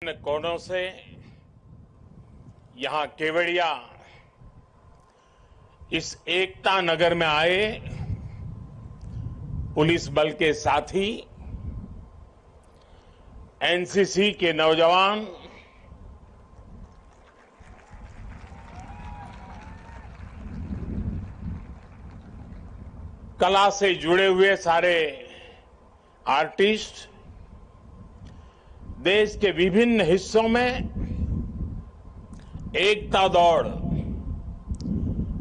विभिन्न कोनों से यहां केवड़िया इस एकता नगर में आए पुलिस बल के साथी, एनसीसी के नौजवान, कला से जुड़े हुए सारे आर्टिस्ट, देश के विभिन्न हिस्सों में एकता दौड़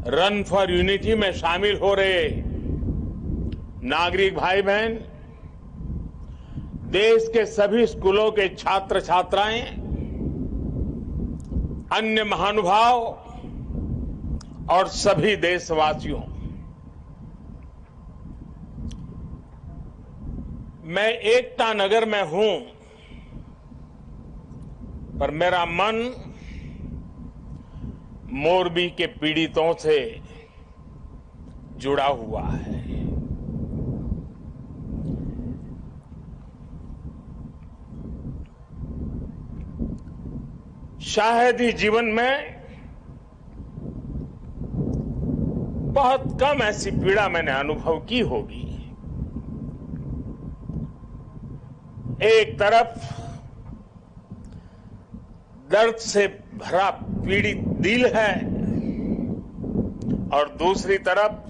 रन फॉर यूनिटी में शामिल हो रहे नागरिक भाई बहन, देश के सभी स्कूलों के छात्र छात्राएं, अन्य महानुभाव और सभी देशवासियों, मैं एकता नगर में हूं, पर मेरा मन मोरबी के पीड़ितों से जुड़ा हुआ है। शायद ही जीवन में बहुत कम ऐसी पीड़ा मैंने अनुभव की होगी। एक तरफ दर्द से भरा पीड़ित दिल है और दूसरी तरफ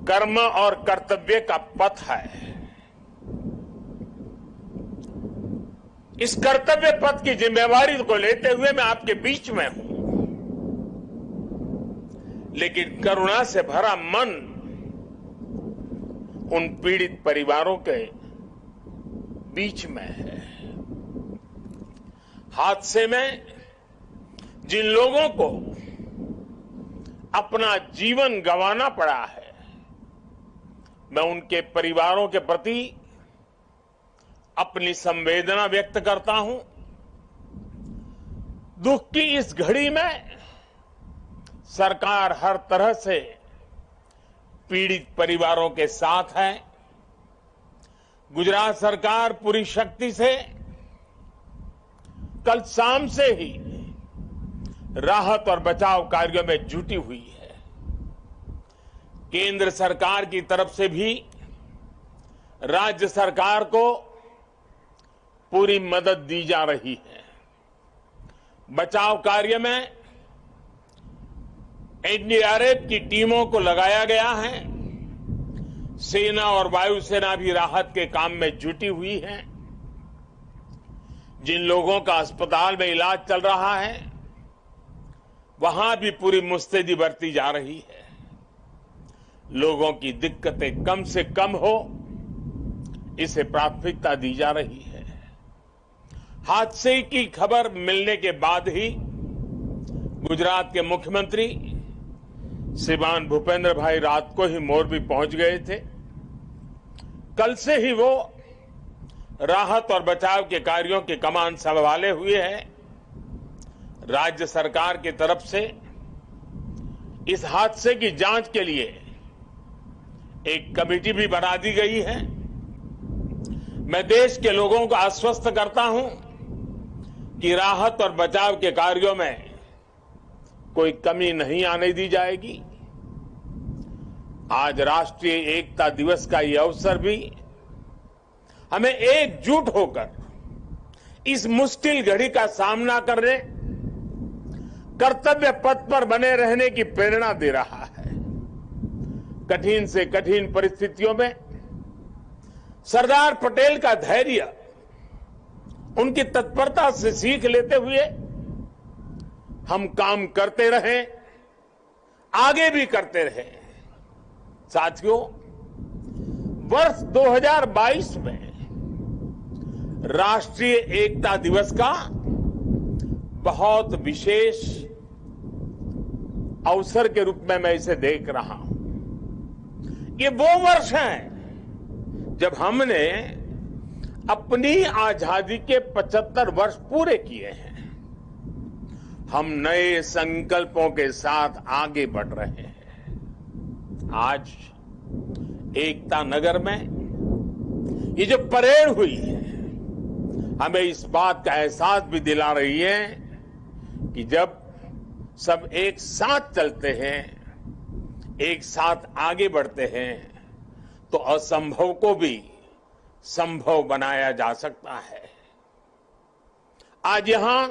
कर्म और कर्तव्य का पथ है। इस कर्तव्य पथ की जिम्मेवारी को लेते हुए मैं आपके बीच में हूं, लेकिन करुणा से भरा मन उन पीड़ित परिवारों के बीच में है। हादसे में जिन लोगों को अपना जीवन गंवाना पड़ा है, मैं उनके परिवारों के प्रति अपनी संवेदना व्यक्त करता हूं। दुख की इस घड़ी में सरकार हर तरह से पीड़ित परिवारों के साथ है। गुजरात सरकार पूरी शक्ति से कल शाम से ही राहत और बचाव कार्यों में जुटी हुई है। केंद्र सरकार की तरफ से भी राज्य सरकार को पूरी मदद दी जा रही है। बचाव कार्य में एनडीआरएफ की टीमों को लगाया गया है। सेना और वायुसेना भी राहत के काम में जुटी हुई है। जिन लोगों का अस्पताल में इलाज चल रहा है, वहां भी पूरी मुस्तैदी बरती जा रही है। लोगों की दिक्कतें कम से कम हो, इसे प्राथमिकता दी जा रही है। हादसे की खबर मिलने के बाद ही गुजरात के मुख्यमंत्री श्रीमान भूपेंद्र भाई रात को ही मोरबी पहुंच गए थे। कल से ही वो राहत और बचाव के कार्यों की कमान संभाले हुए हैं। राज्य सरकार की तरफ से इस हादसे की जांच के लिए एक कमेटी भी बना दी गई है। मैं देश के लोगों को आश्वस्त करता हूं कि राहत और बचाव के कार्यों में कोई कमी नहीं आने दी जाएगी। आज राष्ट्रीय एकता दिवस का यह अवसर भी हमें एकजुट होकर इस मुश्किल घड़ी का सामना करने, कर्तव्य पथ पर बने रहने की प्रेरणा दे रहा है। कठिन से कठिन परिस्थितियों में सरदार पटेल का धैर्य, उनकी तत्परता से सीख लेते हुए हम काम करते रहे, आगे भी करते रहे। साथियों, वर्ष 2022 में राष्ट्रीय एकता दिवस का बहुत विशेष अवसर के रूप में मैं इसे देख रहा हूं। ये वो वर्ष है जब हमने अपनी आजादी के 75 वर्ष पूरे किए हैं। हम नए संकल्पों के साथ आगे बढ़ रहे हैं। आज एकता नगर में ये जो परेड हुई है, हमें इस बात का एहसास भी दिला रही है कि जब सब एक साथ चलते हैं, एक साथ आगे बढ़ते हैं, तो असंभव को भी संभव बनाया जा सकता है। आज यहां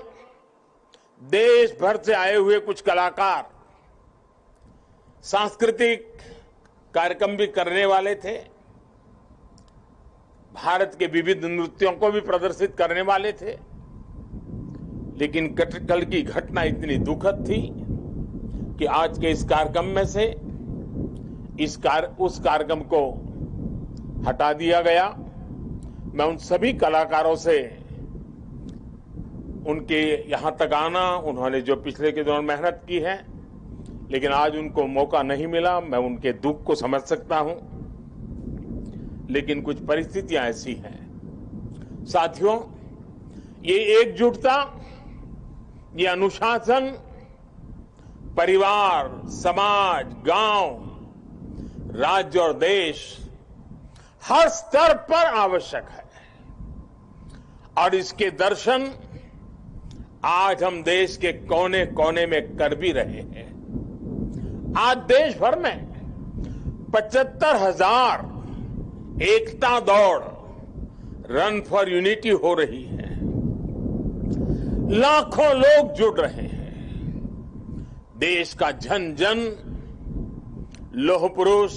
देश भर से आए हुए कुछ कलाकार सांस्कृतिक कार्यक्रम भी करने वाले थे, भारत के विविध नृत्यों को भी प्रदर्शित करने वाले थे, लेकिन कल की घटना इतनी दुखद थी कि आज के इस कार्यक्रम में से उस कार्यक्रम को हटा दिया गया। मैं उन सभी कलाकारों से उनके यहां तक आना, उन्होंने जो पिछले के दौरान मेहनत की है, लेकिन आज उनको मौका नहीं मिला, मैं उनके दुख को समझ सकता हूं, लेकिन कुछ परिस्थितियां ऐसी हैं। साथियों, ये एकजुटता, ये अनुशासन परिवार, समाज, गांव, राज्य और देश हर स्तर पर आवश्यक है, और इसके दर्शन आज हम देश के कोने कोने में कर भी रहे हैं। आज देश भर में 75,000 एकता दौड़, रन फॉर यूनिटी हो रही है। लाखों लोग जुड़ रहे हैं। देश का जन जन लौह पुरुष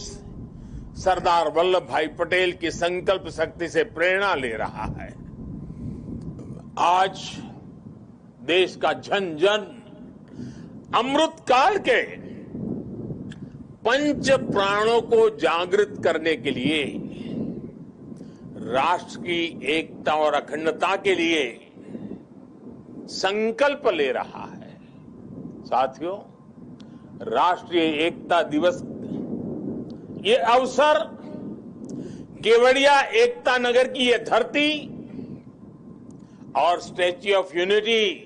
सरदार वल्लभ भाई पटेल की संकल्प शक्ति से प्रेरणा ले रहा है। आज देश का जन जन अमृत काल के पंच प्राणों को जागृत करने के लिए, राष्ट्र की एकता और अखंडता के लिए संकल्प ले रहा है। साथियों, राष्ट्रीय एकता दिवस ये अवसर केवड़िया एकता नगर की ये धरती और स्टैच्यू ऑफ यूनिटी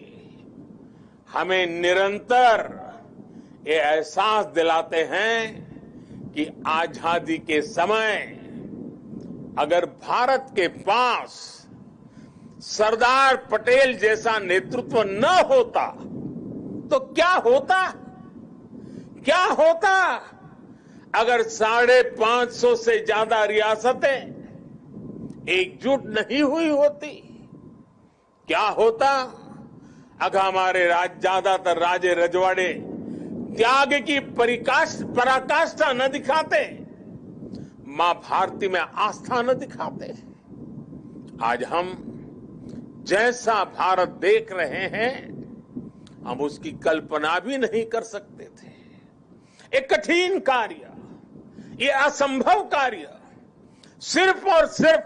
हमें निरंतर ये एहसास दिलाते हैं कि आजादी के समय अगर भारत के पास सरदार पटेल जैसा नेतृत्व न होता तो क्या होता? क्या होता अगर 550 से ज्यादा रियासतें एकजुट नहीं हुई होती? क्या होता अगर हमारे ज्यादातर राजे रजवाड़े त्याग की पराकाष्ठा न दिखाते, मां भारती में आस्था न दिखाते? आज हम जैसा भारत देख रहे हैं, हम उसकी कल्पना भी नहीं कर सकते थे। एक कठिन कार्य, ये असंभव कार्य सिर्फ और सिर्फ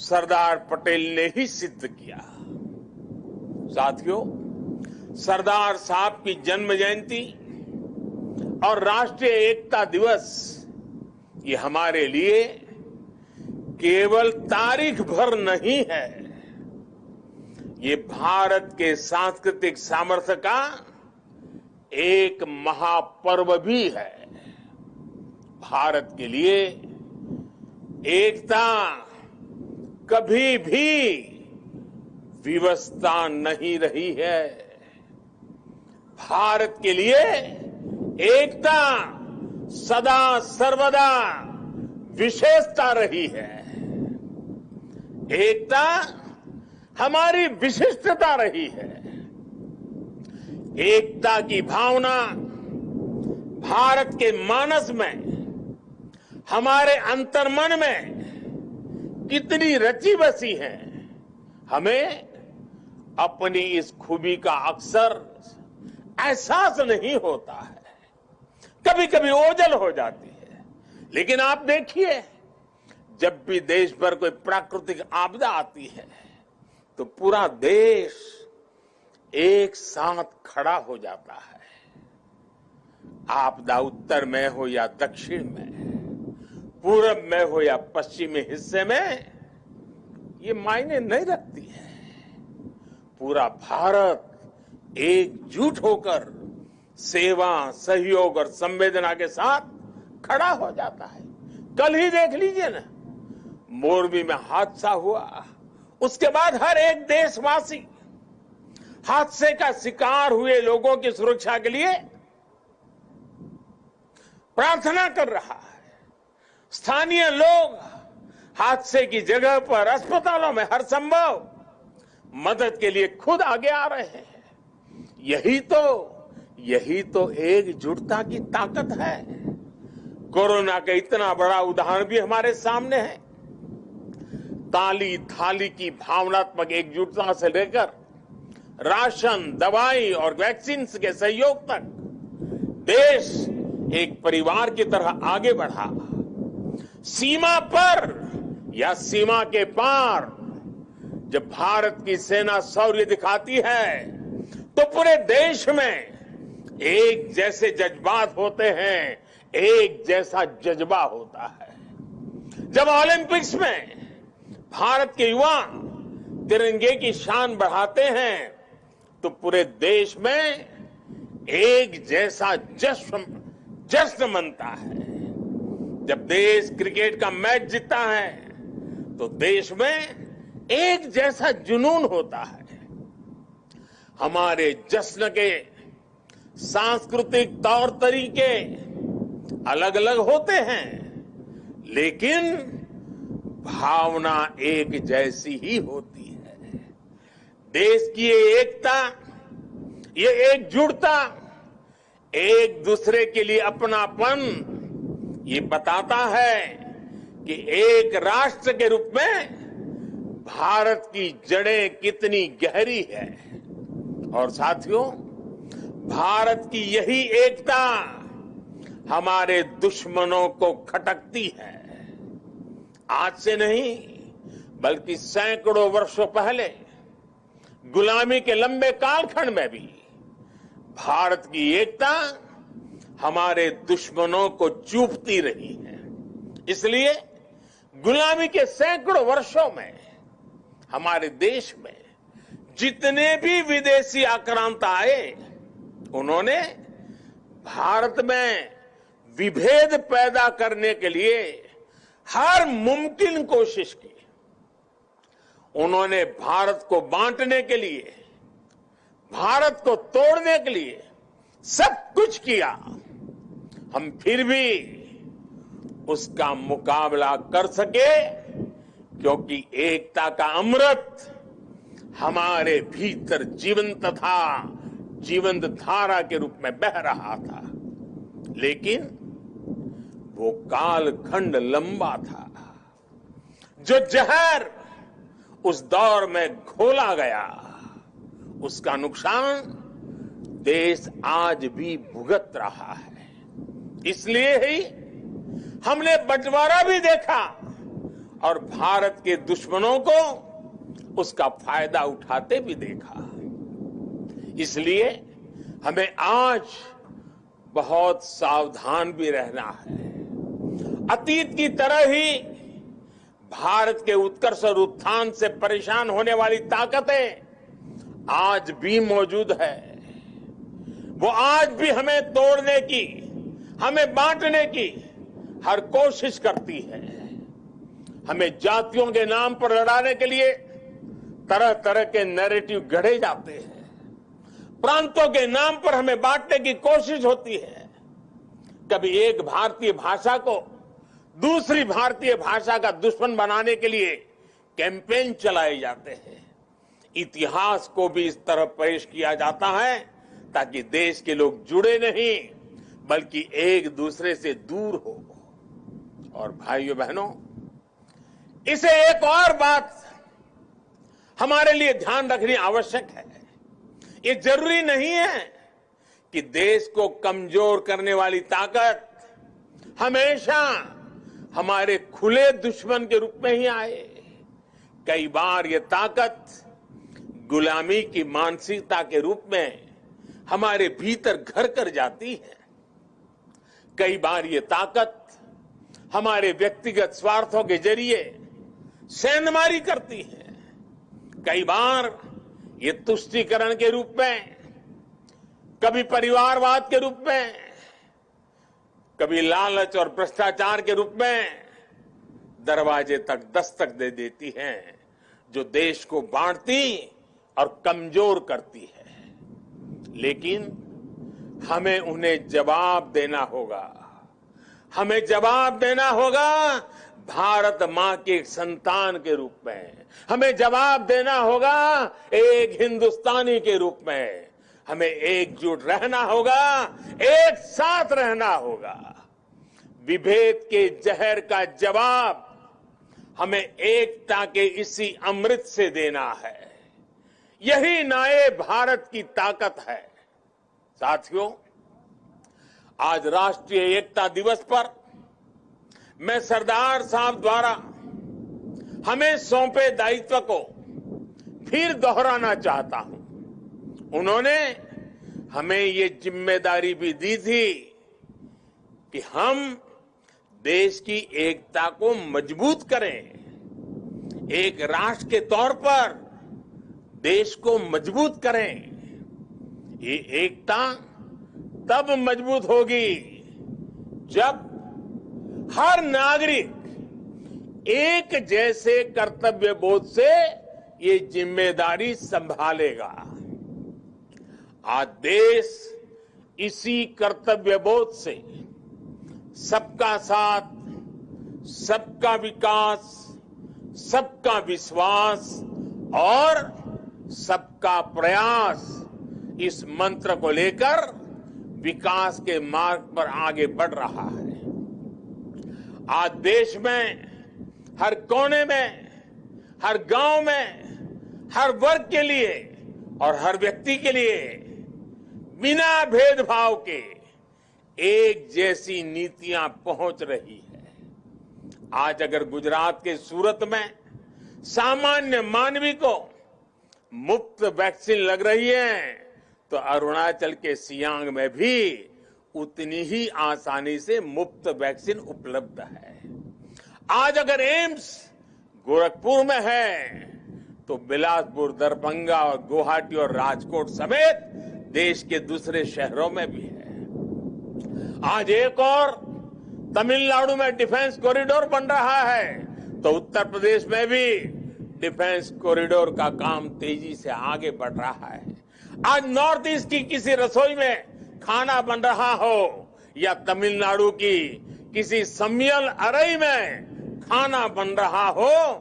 सरदार पटेल ने ही सिद्ध किया। साथियों, सरदार साहब की जन्म जयंती और राष्ट्रीय एकता दिवस ये हमारे लिए केवल तारीख भर नहीं है, ये भारत के सांस्कृतिक सामर्थ्य का एक महापर्व भी है। भारत के लिए एकता कभी भी विवशता नहीं रही है। भारत के लिए एकता सदा सर्वदा विशेषता रही है। एकता हमारी विशिष्टता रही है। एकता की भावना भारत के मानस में, हमारे अंतर्मन में कितनी रची बसी है, हमें अपनी इस खूबी का अक्सर एहसास नहीं होता है। कभी कभी ओझल हो जाती है, लेकिन आप देखिए, जब भी देश पर कोई प्राकृतिक आपदा आती है तो पूरा देश एक साथ खड़ा हो जाता है। आपदा उत्तर में हो या दक्षिण में, पूरब में हो या पश्चिमी हिस्से में, ये मायने नहीं रखती है। पूरा भारत एकजुट होकर सेवा, सहयोग और संवेदना के साथ खड़ा हो जाता है। कल ही देख लीजिए ना, मोरबी में हादसा हुआ, उसके बाद हर एक देशवासी हादसे का शिकार हुए लोगों की सुरक्षा के लिए प्रार्थना कर रहा है। स्थानीय लोग हादसे की जगह पर अस्पतालों में हर संभव मदद के लिए खुद आगे आ रहे हैं। यही तो एकजुटता की ताकत है। कोरोना का इतना बड़ा उदाहरण भी हमारे सामने है। काली थाली की भावनात्मक एकजुटता से लेकर राशन, दवाई और वैक्सीन के सहयोग तक देश एक परिवार की तरह आगे बढ़ा। सीमा पर या सीमा के पार जब भारत की सेना शौर्य दिखाती है तो पूरे देश में एक जैसे जज्बात होते हैं, एक जैसा जज्बा होता है। जब ओलंपिक्स में भारत के युवा तिरंगे की शान बढ़ाते हैं तो पूरे देश में एक जैसा जश्न मनता है। जब देश क्रिकेट का मैच जीतता है तो देश में एक जैसा जुनून होता है। हमारे जश्न के सांस्कृतिक तौर तरीके अलग अलग होते हैं, लेकिन भावना एक जैसी ही होती है। देश की ये एकता, ये एकजुटता, एक दूसरे के लिए अपनापन, ये बताता है कि एक राष्ट्र के रूप में भारत की जड़ें कितनी गहरी है। और साथियों, भारत की यही एकता हमारे दुश्मनों को खटकती है। आज से नहीं बल्कि सैकड़ों वर्षों पहले गुलामी के लंबे कालखंड में भी भारत की एकता हमारे दुश्मनों को चूपती रही है। इसलिए गुलामी के सैकड़ों वर्षों में हमारे देश में जितने भी विदेशी आक्रांता आए, उन्होंने भारत में विभेद पैदा करने के लिए हर मुमकिन कोशिश की। उन्होंने भारत को बांटने के लिए, भारत को तोड़ने के लिए सब कुछ किया। हम फिर भी उसका मुकाबला कर सके क्योंकि एकता का अमृत हमारे भीतर जीवंत था, जीवंत धारा के रूप में बह रहा था। लेकिन वो कालखंड लंबा था। जो जहर उस दौर में घोला गया, उसका नुकसान देश आज भी भुगत रहा है। इसलिए ही हमने बंटवारा भी देखा और भारत के दुश्मनों को उसका फायदा उठाते भी देखा। इसलिए हमें आज बहुत सावधान भी रहना है। अतीत की तरह ही भारत के उत्कर्ष और उत्थान से परेशान होने वाली ताकतें आज भी मौजूद है। वो आज भी हमें तोड़ने की, हमें बांटने की हर कोशिश करती है। हमें जातियों के नाम पर लड़ाने के लिए तरह तरह के नैरेटिव गढ़े जाते हैं। प्रांतों के नाम पर हमें बांटने की कोशिश होती है। कभी एक भारतीय भाषा को दूसरी भारतीय भाषा का दुश्मन बनाने के लिए कैंपेन चलाए जाते हैं। इतिहास को भी इस तरह पेश किया जाता है ताकि देश के लोग जुड़े नहीं बल्कि एक दूसरे से दूर हो। और भाइयों बहनों, इसे एक और बात हमारे लिए ध्यान रखनी आवश्यक है। ये जरूरी नहीं है कि देश को कमजोर करने वाली ताकत हमेशा हमारे खुले दुश्मन के रूप में ही आए। कई बार ये ताकत गुलामी की मानसिकता के रूप में हमारे भीतर घर कर जाती है। कई बार ये ताकत हमारे व्यक्तिगत स्वार्थों के जरिए सेंधमारी करती है। कई बार ये तुष्टीकरण के रूप में, कभी परिवारवाद के रूप में, कभी लालच और भ्रष्टाचार के रूप में दरवाजे तक दस्तक दे देती हैं। जो देश को बांटती और कमजोर करती है। लेकिन हमें उन्हें जवाब देना होगा। हमें जवाब देना होगा भारत मां के संतान के रूप में। हमें जवाब देना होगा एक हिंदुस्तानी के रूप में। हमें एकजुट रहना होगा, एक साथ रहना होगा। विभेद के जहर का जवाब हमें एकता के इसी अमृत से देना है। यही नए भारत की ताकत है। साथियों, आज राष्ट्रीय एकता दिवस पर मैं सरदार साहब द्वारा हमें सौंपे दायित्व को फिर दोहराना चाहता हूं। उन्होंने हमें ये जिम्मेदारी भी दी थी कि हम देश की एकता को मजबूत करें। एक राष्ट्र के तौर पर देश को मजबूत करें। ये एकता तब मजबूत होगी जब हर नागरिक एक जैसे कर्तव्य बोध से ये जिम्मेदारी संभालेगा। आज देश इसी कर्तव्य बोध से सबका साथ, सबका विकास, सबका विश्वास और सबका प्रयास इस मंत्र को लेकर विकास के मार्ग पर आगे बढ़ रहा है। आज देश में हर कोने में, हर गांव में, हर वर्ग के लिए और हर व्यक्ति के लिए बिना भेदभाव के एक जैसी नीतियां पहुंच रही है। आज अगर गुजरात के सूरत में सामान्य मानवी को मुफ्त वैक्सीन लग रही है, तो अरुणाचल के सियांग में भी उतनी ही आसानी से मुफ्त वैक्सीन उपलब्ध है। आज अगर एम्स गोरखपुर में है, तो बिलासपुर, दरभंगा और गुवाहाटी और राजकोट समेत देश के दूसरे शहरों में भी है। आज एक और तमिलनाडु में डिफेंस कॉरिडोर बन रहा है, तो उत्तर प्रदेश में भी डिफेंस कॉरिडोर का काम तेजी से आगे बढ़ रहा है। आज नॉर्थ ईस्ट की किसी रसोई में खाना बन रहा हो या तमिलनाडु की किसी सम्मियल अरई में खाना बन रहा हो,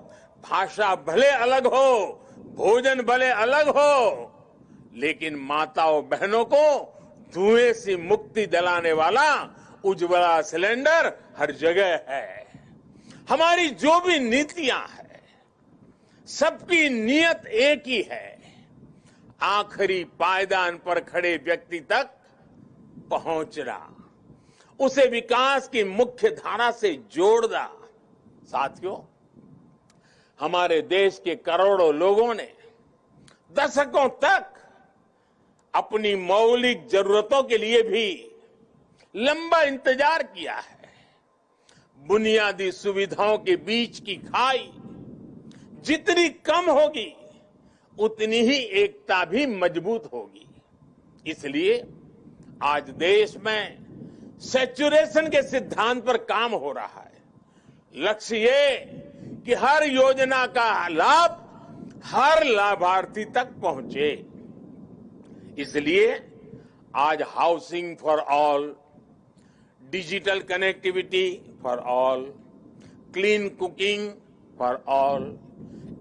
भाषा भले अलग हो, भोजन भले अलग हो, लेकिन माताओं बहनों को धुएं से मुक्ति दिलाने वाला उज्ज्वला सिलेंडर हर जगह है। हमारी जो भी नीतियां हैं, सबकी नियत एक ही है, आखिरी पायदान पर खड़े व्यक्ति तक पहुंचना, उसे विकास की मुख्य धारा से जोड़ना। साथियों, हमारे देश के करोड़ों लोगों ने दशकों तक अपनी मौलिक जरूरतों के लिए भी लंबा इंतजार किया है। बुनियादी सुविधाओं के बीच की खाई जितनी कम होगी, उतनी ही एकता भी मजबूत होगी। इसलिए आज देश में सैचुरेशन के सिद्धांत पर काम हो रहा है। लक्ष्य ये कि हर योजना का लाभ हर लाभार्थी तक पहुंचे। इसलिए आज housing for all, digital connectivity for all, clean cooking for all,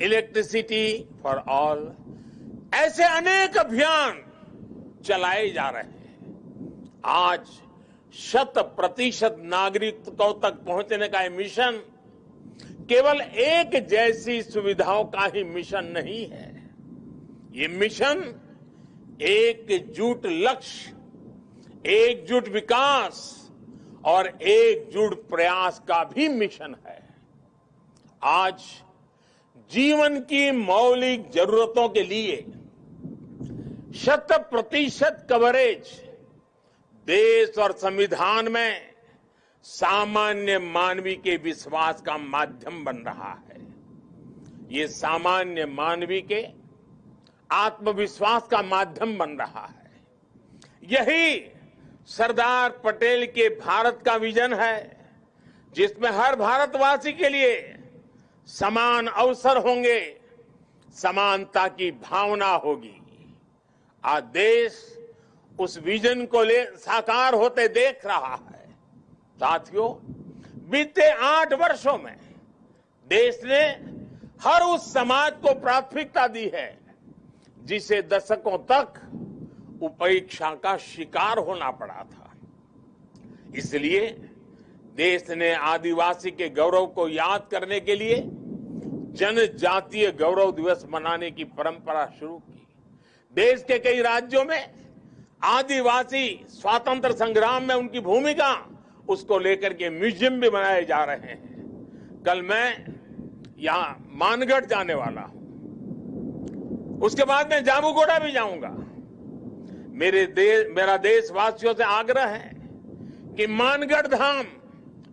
electricity for all, ऐसे अनेक अभियान चलाए जा रहे हैं। आज 100% नागरिकों तक पहुंचने का ये मिशन केवल एक जैसी सुविधाओं का ही मिशन नहीं है। ये मिशन एकजुट लक्ष्य, एकजुट विकास और एकजुट प्रयास का भी मिशन है। आज जीवन की मौलिक जरूरतों के लिए 100% कवरेज देश और संविधान में सामान्य मानवी के विश्वास का माध्यम बन रहा है। ये सामान्य मानवी के आत्मविश्वास का माध्यम बन रहा है। यही सरदार पटेल के भारत का विजन है, जिसमें हर भारतवासी के लिए समान अवसर होंगे, समानता की भावना होगी। आज देश उस विजन को साकार होते देख रहा है। साथियों, बीते 8 वर्षों में देश ने हर उस समाज को प्राथमिकता दी है जिसे दशकों तक उपेक्षा का शिकार होना पड़ा था। इसलिए देश ने आदिवासी के गौरव को याद करने के लिए जनजातीय गौरव दिवस मनाने की परंपरा शुरू की। देश के कई राज्यों में आदिवासी स्वातंत्र संग्राम में उनकी भूमिका, उसको लेकर के म्यूजियम भी बनाए जा रहे हैं। कल मैं यहां मानगढ़ जाने वाला हूं, उसके बाद मैं जाबूगोड़ा भी जाऊंगा। मेरा देशवासियों से आग्रह है कि मानगढ़ धाम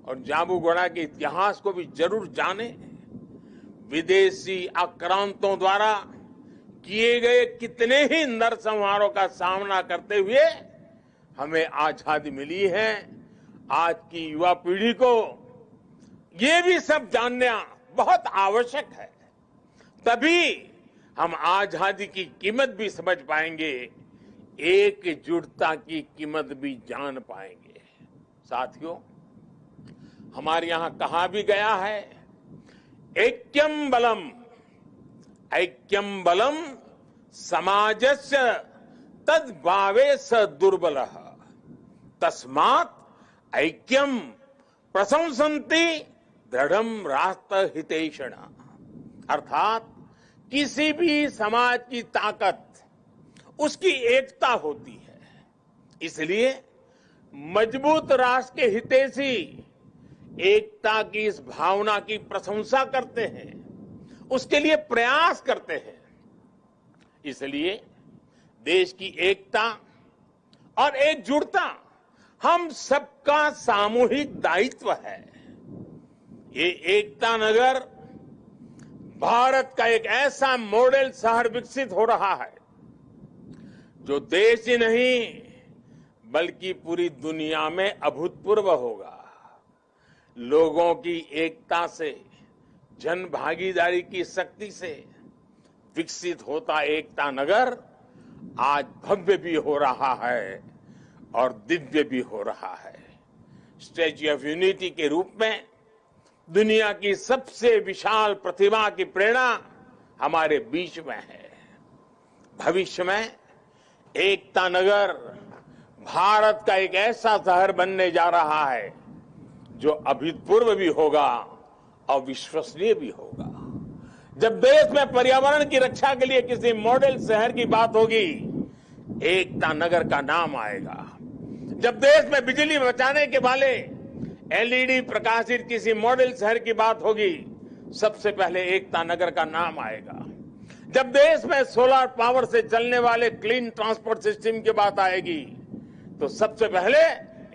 और जाबूगोड़ा के इतिहास को भी जरूर जानें। विदेशी आक्रांतों द्वारा किए गए कितने ही नरसंहारों का सामना करते हुए हमें आजादी मिली है। आज की युवा पीढ़ी को ये भी सब जानना बहुत आवश्यक है, तभी हम आजादी की कीमत भी समझ पाएंगे, एकजुटता की कीमत भी जान पाएंगे। साथियों, हमारे यहां कहा भी गया है, ऐक्यम बलम समाजस्य तद्भावे स दुर्बलः तस्मात् ऐक्यम प्रशंसन्ति दृढ़म राष्ट्र हितैषिण। अर्थात किसी भी समाज की ताकत उसकी एकता होती है। इसलिए मजबूत राष्ट्र के हितैषी एकता की इस भावना की प्रशंसा करते हैं, उसके लिए प्रयास करते हैं। इसलिए देश की एकता और एकजुटता हम सबका सामूहिक दायित्व है। ये एकता नगर भारत का एक ऐसा मॉडल शहर विकसित हो रहा है जो देश ही नहीं बल्कि पूरी दुनिया में अभूतपूर्व होगा। लोगों की एकता से, जन भागीदारी की शक्ति से विकसित होता एकता नगर आज भव्य भी हो रहा है और दिव्य भी हो रहा है। स्टैच्यू ऑफ यूनिटी के रूप में दुनिया की सबसे विशाल प्रतिमा की प्रेरणा हमारे बीच में है। भविष्य में एकता नगर भारत का एक ऐसा शहर बनने जा रहा है जो अभूतपूर्व भी होगा और विश्वसनीय भी होगा। जब देश में पर्यावरण की रक्षा के लिए किसी मॉडल शहर की बात होगी, एकता नगर का नाम आएगा। जब देश में बिजली बचाने के वाले एलईडी प्रकाशित किसी मॉडल शहर की बात होगी, सबसे पहले एकता नगर का नाम आएगा। जब देश में सोलर पावर से चलने वाले क्लीन ट्रांसपोर्ट सिस्टम की बात आएगी, तो सबसे पहले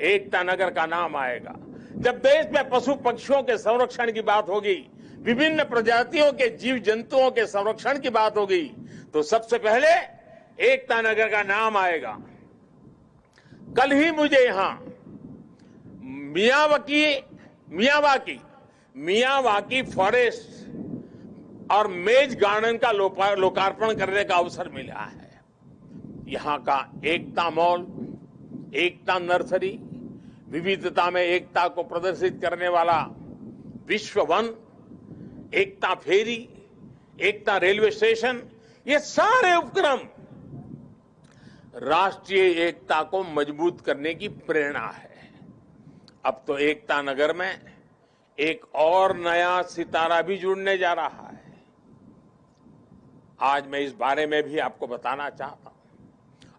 एकता नगर का नाम आएगा। जब देश में पशु पक्षियों के संरक्षण की बात होगी, विभिन्न प्रजातियों के जीव जंतुओं के संरक्षण की बात होगी, तो सबसे पहले एकता नगर का नाम आएगा। कल ही मुझे यहां मियावाकी फॉरेस्ट और मेज गार्डन का लोकार्पण करने का अवसर मिला है। यहां का एकता मॉल, एकता नर्सरी, विविधता में एकता को प्रदर्शित करने वाला विश्व वन, एकता फेरी, एकता रेलवे स्टेशन, ये सारे उपक्रम राष्ट्रीय एकता को मजबूत करने की प्रेरणा है। अब तो एकता नगर में एक और नया सितारा भी जुड़ने जा रहा है। आज मैं इस बारे में भी आपको बताना चाहता हूं।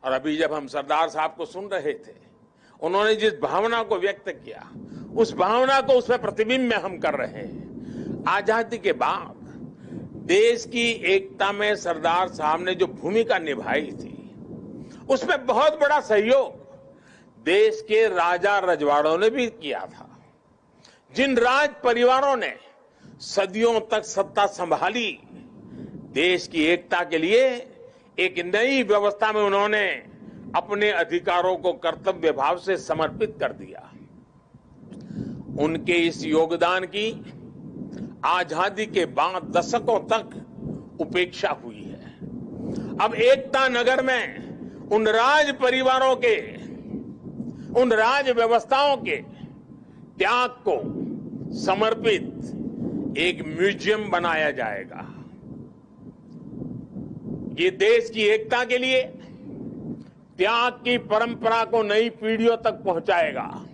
और अभी जब हम सरदार साहब को सुन रहे थे, उन्होंने जिस भावना को व्यक्त किया, उस भावना को उसमें प्रतिबिंब में हम कर रहे हैं। आजादी के बाद देश की एकता में सरदार साहब ने जो भूमिका निभाई थी, उसमें बहुत बड़ा सहयोग देश के राजा रजवाड़ों ने भी किया था। जिन राज परिवारों ने सदियों तक सत्ता संभाली, देश की एकता के लिए एक नई व्यवस्था में उन्होंने अपने अधिकारों को कर्तव्य भाव से समर्पित कर दिया। उनके इस योगदान की आजादी के बाद दशकों तक उपेक्षा हुई है। अब एकता नगर में उन राज परिवारों के, उन राज व्यवस्थाओं के त्याग को समर्पित एक म्यूजियम बनाया जाएगा। ये देश की एकता के लिए त्याग की परंपरा को नई पीढ़ियों तक पहुंचाएगा।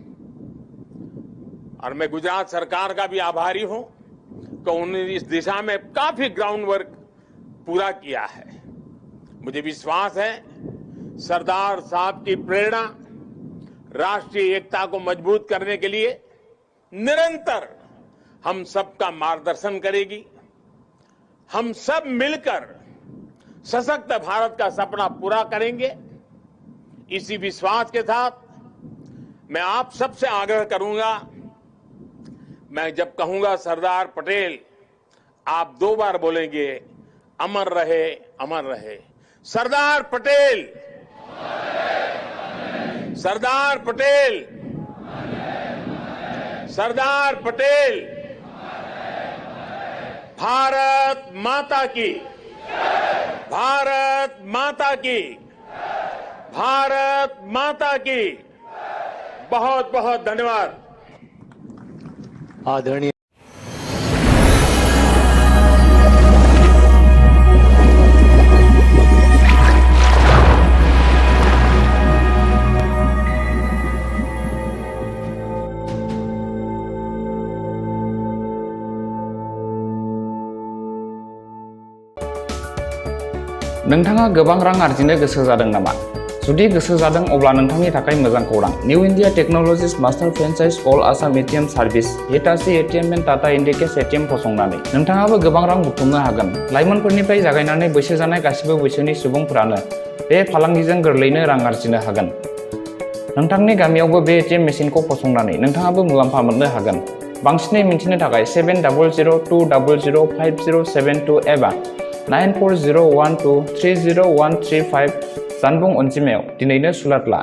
और मैं गुजरात सरकार का भी आभारी हूं कि उन्होंने इस दिशा में काफी ग्राउंड वर्क पूरा किया है। मुझे विश्वास है सरदार साहब की प्रेरणा राष्ट्रीय एकता को मजबूत करने के लिए निरंतर हम सबका मार्गदर्शन करेगी। हम सब मिलकर सशक्त भारत का सपना पूरा करेंगे। इसी विश्वास के साथ मैं आप सबसे आग्रह करूंगा, मैं जब कहूंगा सरदार पटेल, आप 2 बार बोलेंगे, अमर रहे, अमर रहे। सरदार पटेल, सरदार पटेल, सरदार पटेल। भारत माता की, भारत माता की, भारत माता की। बहुत बहुत धन्यवाद। आदरणीय नोंथाङा गोबां रां आर्जिनो गोसो जादों नामा? जुदि गोसो जादों अब्ला नोंथांनि थाखाय मोजां खौरां। New India technologies master franchise all Assam ATM service Hitachi ATM and Tata Indicash ATM फसंनानै नोंथाङाबो गोबां रां बुथुमनो हागोन। लाइमोनफोरनिफ्राय जागायनानै बैसो जानाय गासिबो बैसोनि सुबुंफोरानो बे फालांगिजों गोरलैनो रां आर्जिनो हागोन। नोंथांनि गामियावबो बे एटिएम मेसिनखौ फसंनानै नोंथाङाबो मुलाम्फा मोननो हागोन। बांसिनै मिन्थिनो थाखाय 7002005072 एबा 9401230135 जानबुं अनजिमायाव दिनैनो सुलाद ला।